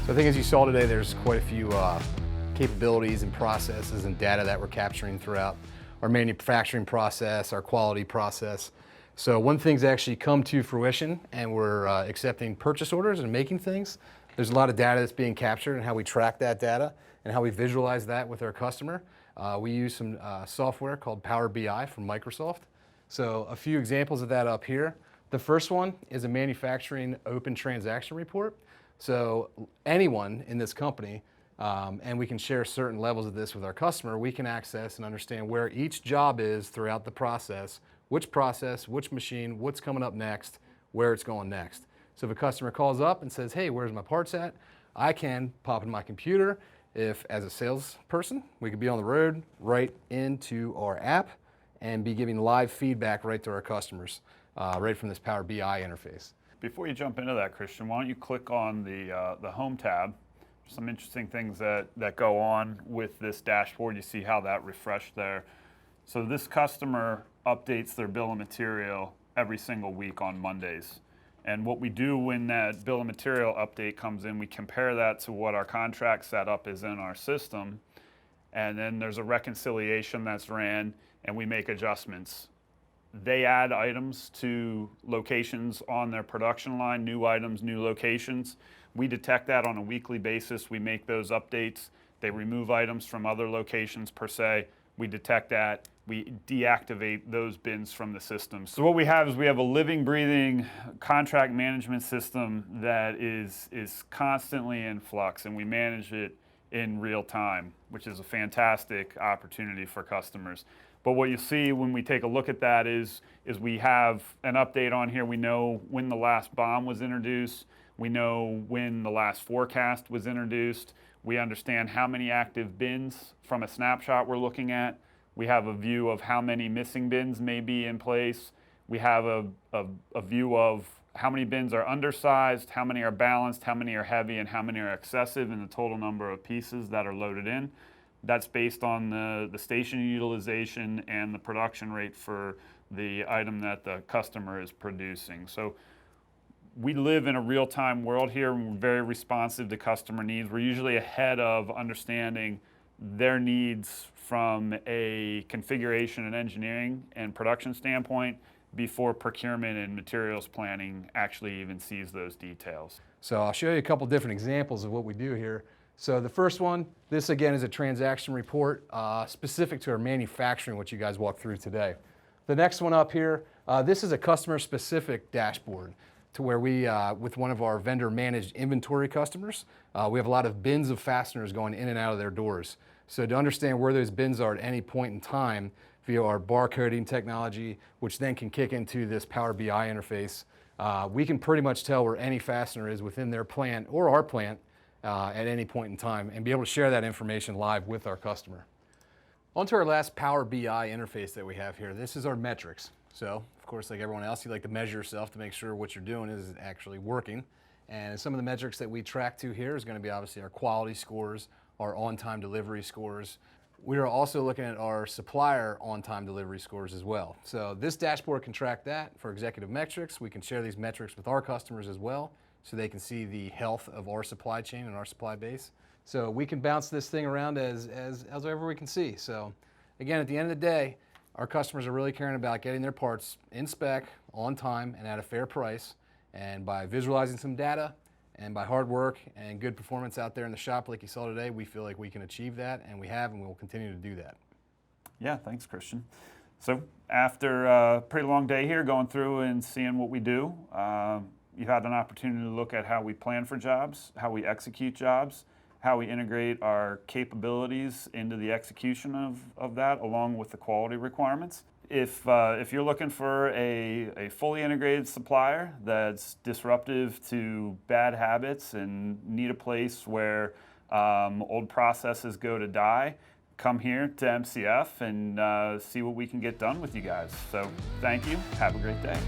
So I think as you saw today, there's quite a few capabilities and processes and data that we're capturing throughout our manufacturing process, our quality process. So when things actually come to fruition and we're accepting purchase orders and making things, there's a lot of data that's being captured and how we track that data and how we visualize that with our customer. We use some software called Power BI from Microsoft. So a few examples of that up here. The first one is a manufacturing open transaction report. So anyone in this company, and we can share certain levels of this with our customer, we can access and understand where each job is throughout the process, which machine, what's coming up next, where it's going next. So if a customer calls up and says, hey, where's my parts at? I can pop in my computer. If as a salesperson, we could be on the road, right into our app and be giving live feedback right to our customers, right from this Power BI interface. Before you jump into that, Christian, why don't you click on the Home tab. Some interesting things that go on with this dashboard. You see how that refreshed there. So this customer updates their bill of material every single week on Mondays. And what we do when that bill of material update comes in, we compare that to what our contract setup is in our system. And then there's a reconciliation that's ran and we make adjustments. They add items to locations on their production line, new items, new locations. We detect that on a weekly basis. We make those updates. They remove items from other locations per se. We detect that. We deactivate those bins from the system. So what we have is we have a living, breathing contract management system that is constantly in flux, and we manage it in real time, which is a fantastic opportunity for customers. But what you see when we take a look at that is we have an update on here. We know when the last BOM was introduced. We know when the last forecast was introduced. We understand how many active bins from a snapshot we're looking at. We have a view of how many missing bins may be in place. We have a view of how many bins are undersized, how many are balanced, how many are heavy, and how many are excessive in the total number of pieces that are loaded in. That's based on the station utilization and the production rate for the item that the customer is producing. So we live in a real-time world here, and we're very responsive to customer needs. We're usually ahead of understanding their needs from a configuration and engineering and production standpoint before procurement and materials planning actually even sees those details. So I'll show you a couple different examples of what we do here. So the first one, this again is a transaction report specific to our manufacturing, what you guys walked through today. The next one up here, this is a customer-specific dashboard to where we, with one of our vendor-managed inventory customers, we have a lot of bins of fasteners going in and out of their doors. So to understand where those bins are at any point in time via our barcoding technology, which then can kick into this Power BI interface, we can pretty much tell where any fastener is within their plant or our plant at any point in time and be able to share that information live with our customer. On to our last Power BI interface that we have here. This is our metrics. So, of course, like everyone else, you like to measure yourself to make sure what you're doing is actually working. And some of the metrics that we track to here is going to be obviously our quality scores, our on-time delivery scores. We are also looking at our supplier on-time delivery scores as well. So this dashboard can track that for executive metrics. We can share these metrics with our customers as well so they can see the health of our supply chain and our supply base. So we can bounce this thing around as ever we can see. So again, at the end of the day, our customers are really caring about getting their parts in spec, on time, and at a fair price. And by visualizing some data and by hard work and good performance out there in the shop like you saw today, we feel like we can achieve that, and we have, and we will continue to do that. Yeah, thanks, Christian. So after a pretty long day here going through and seeing what we do, you've had an opportunity to look at how we plan for jobs, how we execute jobs, how we integrate our capabilities into the execution of that, along with the quality requirements. If you're looking for a fully integrated supplier that's disruptive to bad habits and need a place where old processes go to die, come here to MCF and see what we can get done with you guys. So thank you. Have a great day.